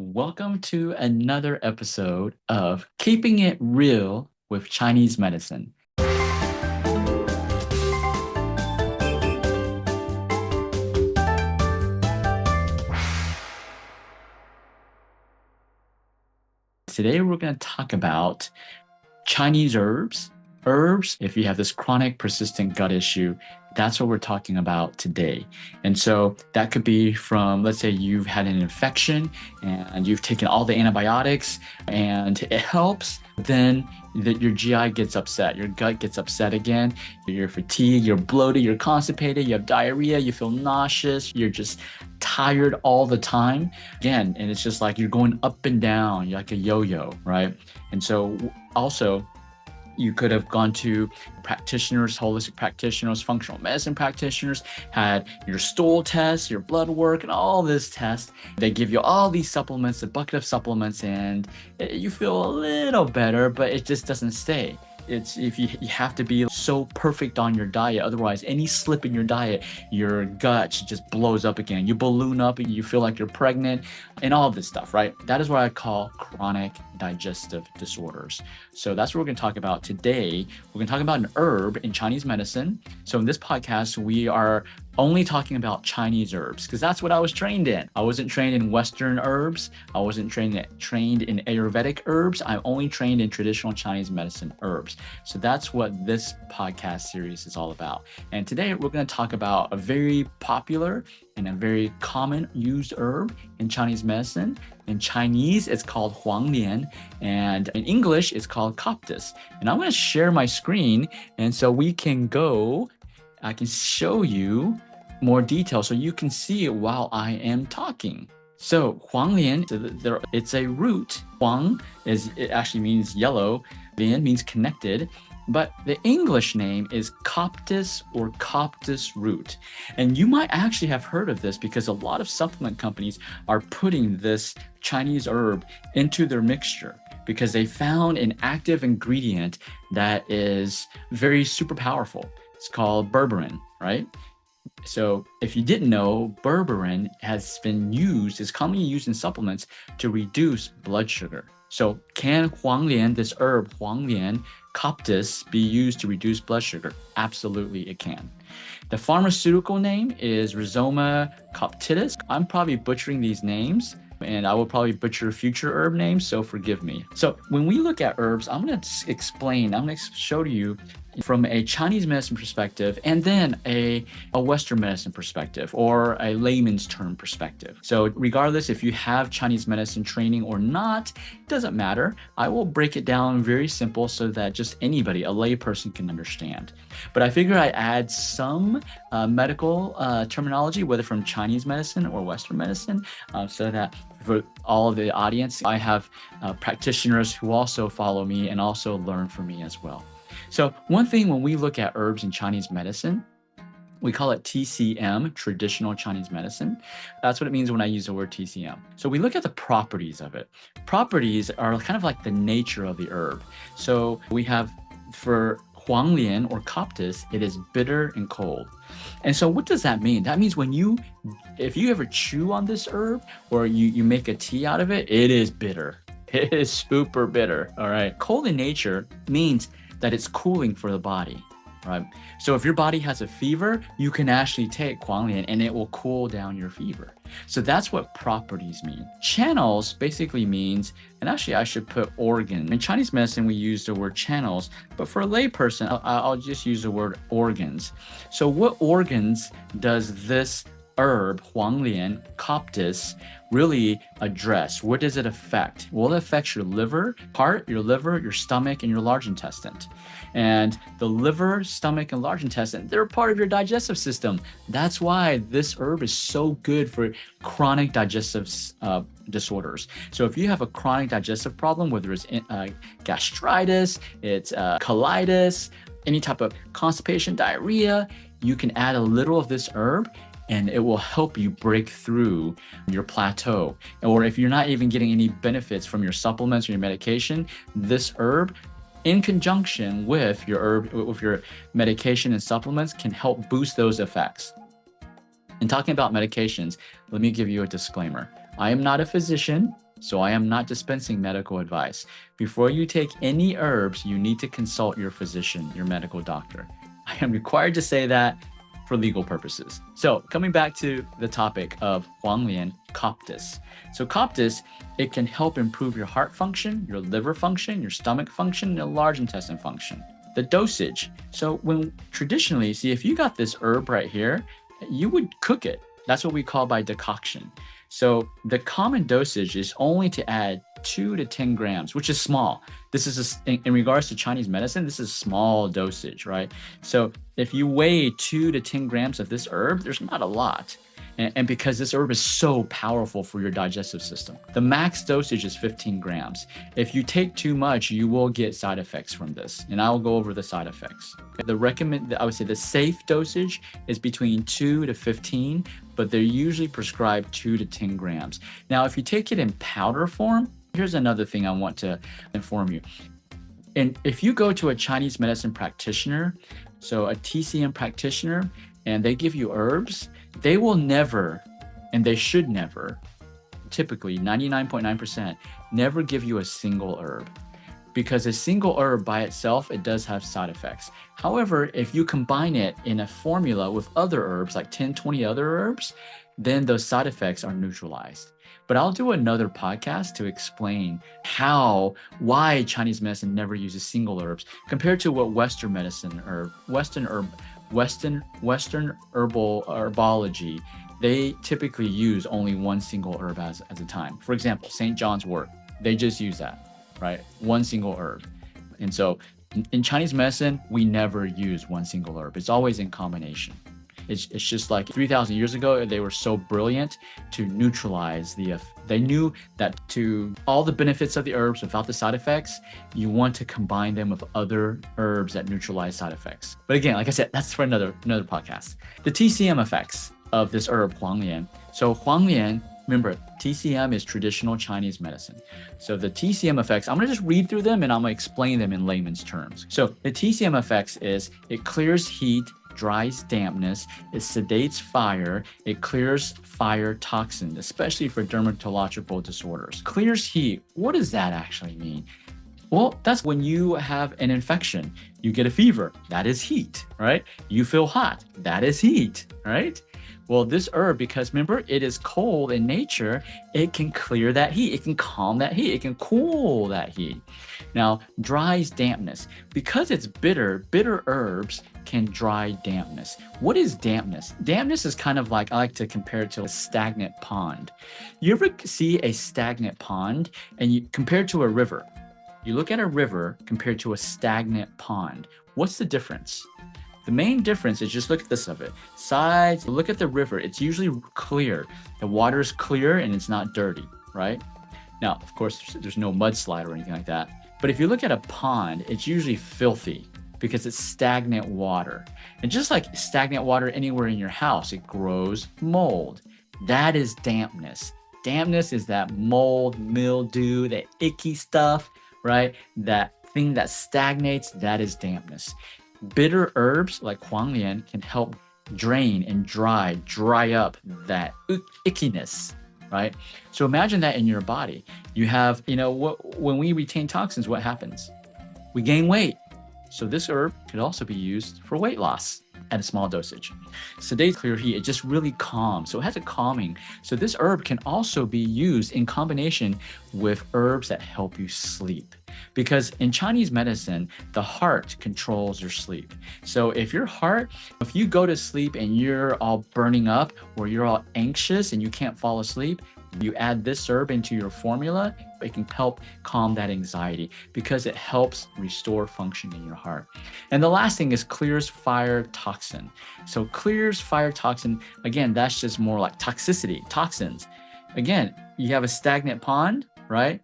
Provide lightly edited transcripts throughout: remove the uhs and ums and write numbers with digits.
Welcome to another episode of Keeping It Real with Chinese Medicine. Today we're going to talk about Chinese herbs. Herbs, if you have this chronic persistent gut issue, that's what we're talking about today. And so that could be from, let's say you've had an infection and you've taken all the antibiotics and it helps, then your GI gets upset, your gut gets upset again, you're fatigued, you're bloated, you're constipated, you have diarrhea, you feel nauseous, you're just tired all the time. Again, and it's just like you're going up and down, you're like a yo-yo, right? And so also, you could have gone to practitioners, holistic practitioners, functional medicine practitioners, had your stool test, your blood work, and all this test. They give you all these supplements, a bucket of supplements, and you feel a little better, but it just doesn't stay. It's if you have to be so perfect on your diet. Otherwise, any slip in your diet, your gut just blows up again. You balloon up and you feel like you're pregnant and all of this stuff, right? That is what I call chronic digestive disorders. So that's what we're going to talk about today. We're going to talk about an herb in Chinese medicine. So in this podcast, we are only talking about Chinese herbs because that's what I was trained in. I wasn't trained in Western herbs. I wasn't trained in Ayurvedic herbs. I'm only trained in traditional Chinese medicine herbs. So that's what this podcast series is all about. And today we're going to talk about a very popular and a very common used herb in Chinese medicine. In Chinese, it's called Huang Lian, and in English, it's called Coptis. And I'm going to share my screen, and so I can show you more detail so you can see it while I am talking. So Huang Lian, it's a root. Huang it actually means yellow. Lian means connected. But the English name is Coptis or Coptis Root. And you might actually have heard of this because a lot of supplement companies are putting this Chinese herb into their mixture because they found an active ingredient that is very super powerful. It's called berberine, right? So if you didn't know, berberine is commonly used in supplements to reduce blood sugar. So can Huang Lian, this herb, Huang Lian, Coptis, be used to reduce blood sugar? Absolutely, it can. The pharmaceutical name is Rhizoma coptitis. I'm probably butchering these names, and I will probably butcher future herb names, so forgive me. So when we look at herbs, I'm going to show you from a Chinese medicine perspective and then a Western medicine perspective or a layman's term perspective. So regardless if you have Chinese medicine training or not, it doesn't matter. I will break it down very simple so that just anybody, a lay person, can understand. But I figure I add some medical terminology, whether from Chinese medicine or Western medicine, so that for all of the audience, I have practitioners who also follow me and also learn from me as well. So one thing when we look at herbs in Chinese medicine, we call it TCM, traditional Chinese medicine. That's what it means when I use the word TCM. So we look at the properties of it. Properties are kind of like the nature of the herb. So we have for Huang Lian or Coptis, it is bitter and cold. And so what does that mean? That means if you ever chew on this herb or you make a tea out of it, it is bitter. It is super bitter, all right? Cold in nature means that it's cooling for the body, right? So if your body has a fever, you can actually take Huang Lian and it will cool down your fever. So that's what properties mean. Channels basically means, and actually I should put organ. In Chinese medicine, we use the word channels, but for a layperson, I'll just use the word organs. So what organs does this herb, Huang Lian, Coptis, really address? What does it affect? Well, it affects your liver, your stomach, and your large intestine. And the liver, stomach, and large intestine, they're part of your digestive system. That's why this herb is so good for chronic digestive disorders. So if you have a chronic digestive problem, whether it's gastritis, it's colitis, any type of constipation, diarrhea, you can add a little of this herb and it will help you break through your plateau. Or if you're not even getting any benefits from your supplements or your medication, this herb in conjunction with your medication and supplements can help boost those effects. In talking about medications, let me give you a disclaimer. I am not a physician. So I am not dispensing medical advice. Before you take any herbs, you need to consult your physician, your medical doctor. I am required to say that for legal purposes. So coming back to the topic of Huang Lian, Coptis. So Coptis, it can help improve your heart function, your liver function, your stomach function, and your large intestine function. The dosage. So when traditionally, see, if you got this herb right here, you would cook it. That's what we call by decoction. So the common dosage is only to add 2 to 10 grams, which is small. This is in regards to Chinese medicine, this is small dosage, right? So if you weigh 2 to 10 grams of this herb, there's not a lot. And because this herb is so powerful for your digestive system, the max dosage is 15 grams. If you take too much, you will get side effects from this. And I will go over the side effects. I would say the safe dosage is between 2 to 15, but they're usually prescribed 2 to 10 grams. Now, if you take it in powder form, here's another thing I want to inform you. And if you go to a Chinese medicine practitioner, so a TCM practitioner, and they give you herbs, they will never, and they should never, typically 99.9%, never give you a single herb. Because a single herb by itself, it does have side effects. However, if you combine it in a formula with other herbs, like 10, 20 other herbs, then those side effects are neutralized. But I'll do another podcast to explain why Chinese medicine never uses single herbs compared to what Western medicine or Western herbology, they typically use only one single herb as a time. For example, St. John's wort, they just use that, right? One single herb. And so in Chinese medicine, we never use one single herb. It's always in combination. It's just like 3,000 years ago, they were so brilliant to neutralize they knew that to all the benefits of the herbs without the side effects, you want to combine them with other herbs that neutralize side effects. But again, like I said, that's for another podcast. The TCM effects of this herb, Huang Lian. So Huang Lian, remember, TCM is traditional Chinese medicine. So the TCM effects, I'm gonna just read through them and I'm gonna explain them in layman's terms. So the TCM effects is it clears heat, dries dampness, it sedates fire, it clears fire toxins, especially for dermatological disorders. Clears heat, what does that actually mean? Well, that's when you have an infection, you get a fever, that is heat, right? You feel hot, that is heat, right? Well, this herb, because remember, it is cold in nature, it can clear that heat, it can calm that heat, it can cool that heat. Now, dries dampness. Because it's bitter herbs can dry dampness. What is dampness? Dampness is kind of like, I like to compare it to a stagnant pond. You ever see a stagnant pond and you compare it to a river? You look at a river compared to a stagnant pond. What's the difference? The main difference is just look at this of it. Sides, look at the river. It's usually clear. The water is clear and it's not dirty, right? Now, of course, there's no mudslide or anything like that. But if you look at a pond, it's usually filthy because it's stagnant water. And just like stagnant water anywhere in your house, it grows mold. That is dampness. Dampness is that mold, mildew, that icky stuff, right? That thing that stagnates, that is dampness. Bitter herbs like Huang Lian can help drain and dry up that ickiness, right? So imagine that in your body. You have, when we retain toxins, what happens? We gain weight. So this herb could also be used for weight loss at a small dosage. Sedate, clear heat, it just really calms. So it has a calming. So this herb can also be used in combination with herbs that help you sleep. Because in Chinese medicine, the heart controls your sleep. So if you go to sleep and you're all burning up or you're all anxious and you can't fall asleep, you add this herb into your formula, it can help calm that anxiety because it helps restore function in your heart. And the last thing is clears fire toxin. So clears fire toxin, again, that's just more like toxicity, toxins. Again, you have a stagnant pond, right?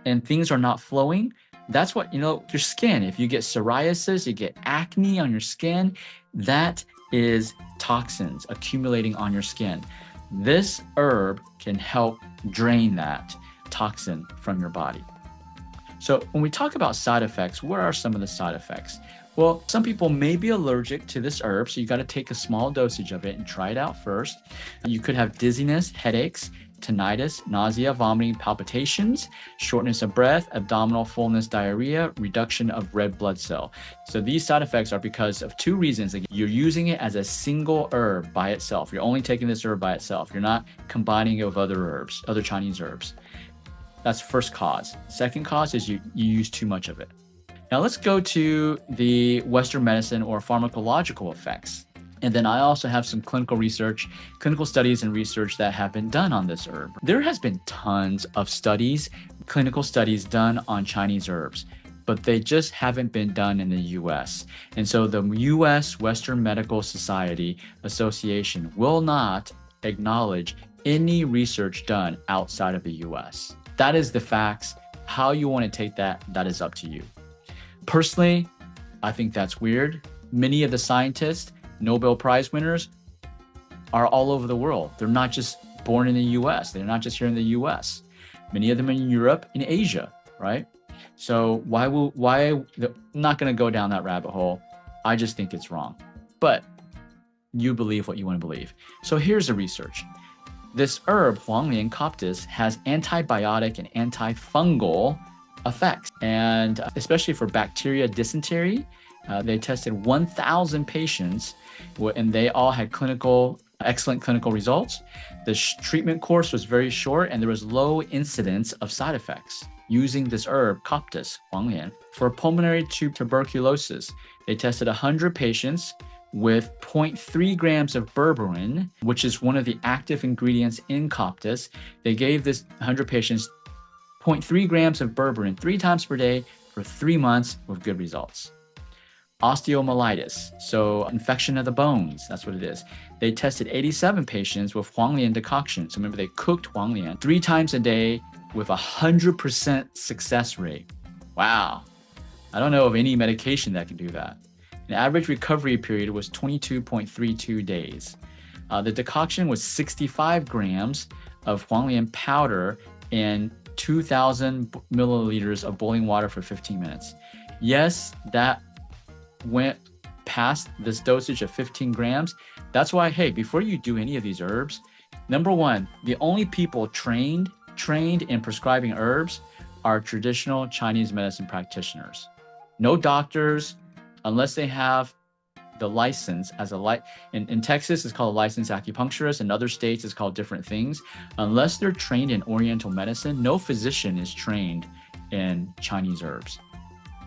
And things are not flowing. That's what, your skin, if you get psoriasis, you get acne on your skin, that is toxins accumulating on your skin. This herb can help drain that toxin from your body. So when we talk about side effects, what are some of the side effects? Well, some people may be allergic to this herb, so you got to take a small dosage of it and try it out first. You could have dizziness, headaches, tinnitus, nausea, vomiting, palpitations, shortness of breath, abdominal fullness, diarrhea, reduction of red blood cell. So these side effects are because of two reasons. Again, you're using it as a single herb by itself. You're only taking this herb by itself. You're not combining it with other herbs, other Chinese herbs. That's first cause. Second cause is you use too much of it. Now let's go to the Western medicine or pharmacological effects. And then I also have some clinical research, clinical studies and research that have been done on this herb. There has been tons of studies, clinical studies done on Chinese herbs, but they just haven't been done in the US. And so the US Western Medical Society Association will not acknowledge any research done outside of the US. That is the facts. How you want to take that, that is up to you. Personally, I think that's weird. Many of the scientists, Nobel Prize winners, are all over the world. They're not just born in the US. They're not just here in the US. Many of them in Europe and Asia, right? So I'm not going to go down that rabbit hole. I just think it's wrong. But you believe what you want to believe. So here's the research. This herb, Huang Lian Coptis, has antibiotic and antifungal effects, and especially for bacteria dysentery. They tested 1,000 patients, and they all had excellent clinical results. The treatment course was very short, and there was low incidence of side effects using this herb, Coptis, Huang Lian. For pulmonary tuberculosis, they tested 100 patients with 0.3 grams of berberine, which is one of the active ingredients in Coptis. They gave this 100 patients 0.3 grams of berberine 3 times per day for 3 months with good results. Osteomyelitis, so infection of the bones, that's what it is. They tested 87 patients with Huang Lian decoction. So remember, they cooked Huang Lian 3 times a day with 100% success rate. Wow. I don't know of any medication that can do that. The average recovery period was 22.32 days. The decoction was 65 grams of Huang Lian powder and 2,000 milliliters of boiling water for 15 minutes. Yes, that went past this dosage of 15 grams. That's why, hey, before you do any of these herbs, number one, the only people trained in prescribing herbs are traditional Chinese medicine practitioners. No doctors, unless they have the license as in Texas, it's called a licensed acupuncturist. In other states, it's called different things. Unless they're trained in Oriental medicine, no physician is trained in Chinese herbs.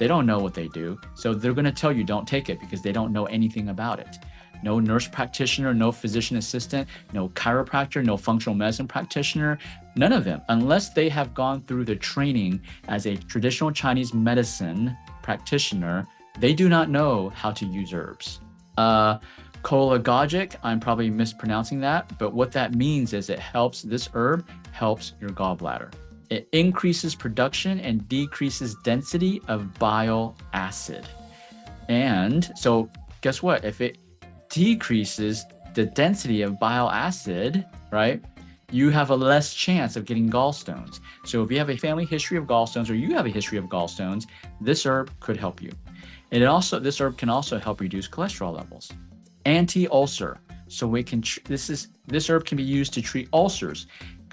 They don't know what they do. So they're going to tell you don't take it because they don't know anything about it. No nurse practitioner, no physician assistant, no chiropractor, no functional medicine practitioner, none of them, unless they have gone through the training as a traditional Chinese medicine practitioner, they do not know how to use herbs. Cholegogic, I'm probably mispronouncing that, but what that means is this herb helps your gallbladder. It increases production and decreases density of bile acid. And so guess what? If it decreases the density of bile acid, right, you have a less chance of getting gallstones. So if you have a family history of gallstones or you have a history of gallstones, this herb could help you. And this herb can also help reduce cholesterol levels. Anti-ulcer. So this herb can be used to treat ulcers.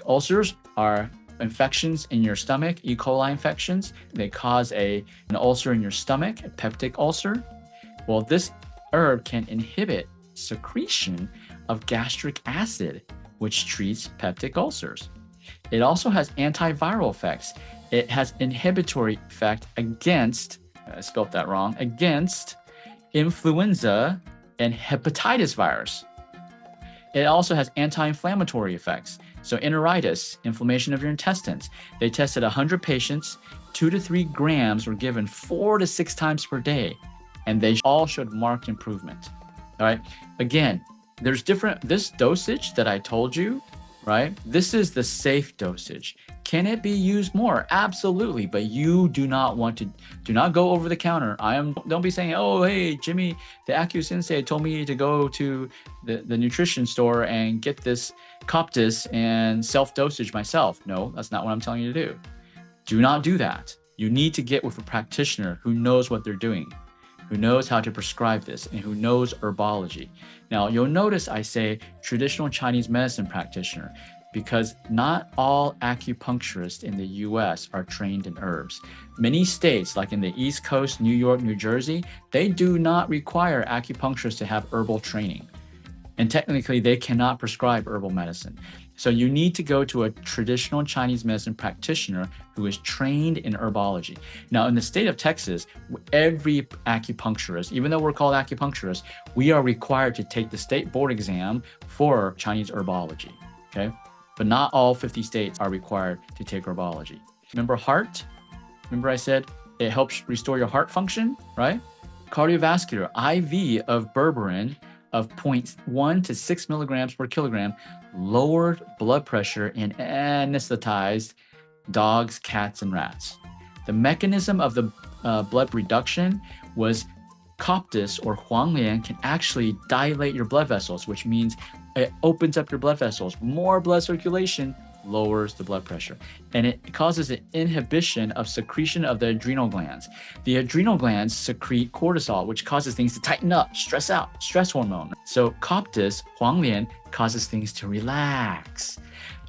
Ulcers are infections in your stomach, E. coli infections. They cause an ulcer in your stomach, a peptic ulcer. Well, this herb can inhibit secretion of gastric acid, which treats peptic ulcers. It also has antiviral effects. It has inhibitory effect against, I spelled that wrong, against influenza and hepatitis virus. It also has anti-inflammatory effects. So enteritis, inflammation of your intestines. They tested 100 patients, 2 to 3 grams were given 4 to 6 times per day, and they all showed marked improvement. All right. Again, this dosage that I told you, right? This is the safe dosage. Can it be used more? Absolutely. But you do not go over the counter. Don't be saying, oh, hey, Jimmy, the Acu Sensei told me to go to the nutrition store and get this Coptis and self-dosage myself. No, that's not what I'm telling you to do. Do not do that. You need to get with a practitioner who knows what they're doing, who knows how to prescribe this, and who knows herbology. Now, you'll notice I say traditional Chinese medicine practitioner because not all acupuncturists in the US are trained in herbs. Many states, like in the East Coast, New York, New Jersey, they do not require acupuncturists to have herbal training. And technically, they cannot prescribe herbal medicine. So you need to go to a traditional Chinese medicine practitioner who is trained in herbology. Now, in the state of Texas, every acupuncturist, even though we're called acupuncturists, we are required to take the state board exam for Chinese herbology, okay? But not all 50 states are required to take herbology. Remember heart? Remember I said it helps restore your heart function, right? Cardiovascular, IV of berberine of 0.1 to 6 milligrams per kilogram lowered blood pressure in anesthetized dogs, cats, and rats. The mechanism of the blood reduction was Coptis or Huang Lian can actually dilate your blood vessels, which means it opens up your blood vessels. More blood circulation lowers the blood pressure, and it causes an inhibition of secretion of the adrenal glands. The adrenal glands secrete cortisol, which causes things to tighten up, stress out, stress hormone. So Coptis, Huang Lian, causes things to relax,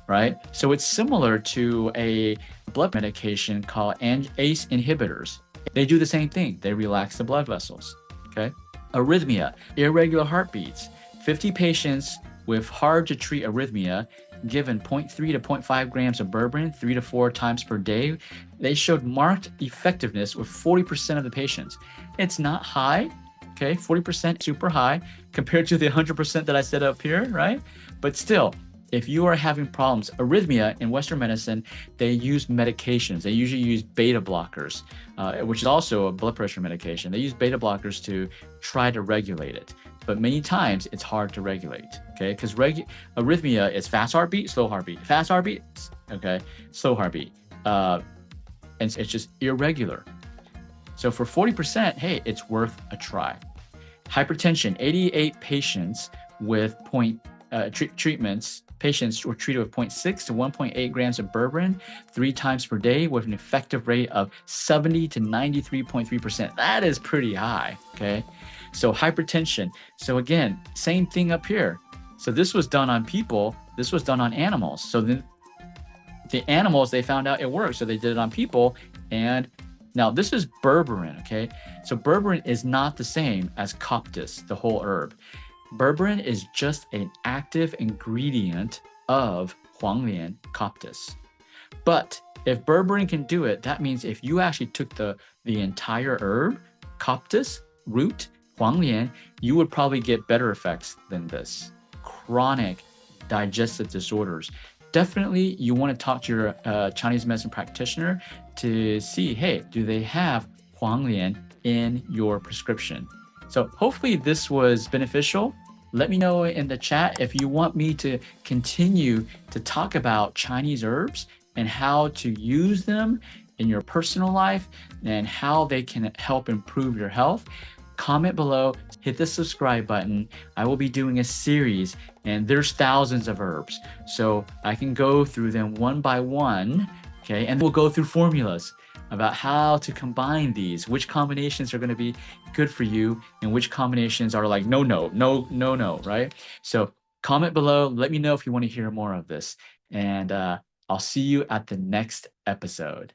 right? So it's similar to a blood medication called ACE inhibitors. They do the same thing. They relax the blood vessels, okay? Arrhythmia, irregular heartbeats. 50 patients with hard to treat arrhythmia given 0.3 to 0.5 grams of berberine 3 to 4 times per day, they showed marked effectiveness with 40% of the patients. It's not high, okay? 40% super high compared to the 100% that I said up here, right? But still, if you are having problems, arrhythmia in Western medicine, they use medications. They usually use beta blockers, which is also a blood pressure medication. They use beta blockers to try to regulate it. But many times it's hard to regulate, okay? Because arrhythmia is fast heartbeat, slow heartbeat, fast heartbeat, okay, slow heartbeat. And it's just irregular. So for 40%, hey, it's worth a try. Hypertension, 88 patients with patients were treated with 0.6 to 1.8 grams of berberine 3 times per day with an effective rate of 70 to 93.3%. That is pretty high, okay? So hypertension. So again, same thing up here. So this was done on people. This was done on animals. So then the animals, they found out it worked. So they did it on people. And now this is berberine, okay? So berberine is not the same as Coptis, the whole herb. Berberine is just an active ingredient of Huang Lian Coptis. But if berberine can do it, that means if you actually took the entire herb, Coptis Root, Huang Lian, you would probably get better effects than this. Chronic digestive disorders. Definitely, you want to talk to your Chinese medicine practitioner to see, hey, do they have Huang Lian in your prescription? So hopefully this was beneficial. Let me know in the chat if you want me to continue to talk about Chinese herbs and how to use them in your personal life and how they can help improve your health. Comment below, hit the subscribe button. I will be doing a series and there's thousands of herbs. So I can go through them one by one, okay? And we'll go through formulas about how to combine these, which combinations are gonna be good for you and which combinations are like, no, right? So comment below, let me know if you wanna hear more of this. And I'll see you at the next episode.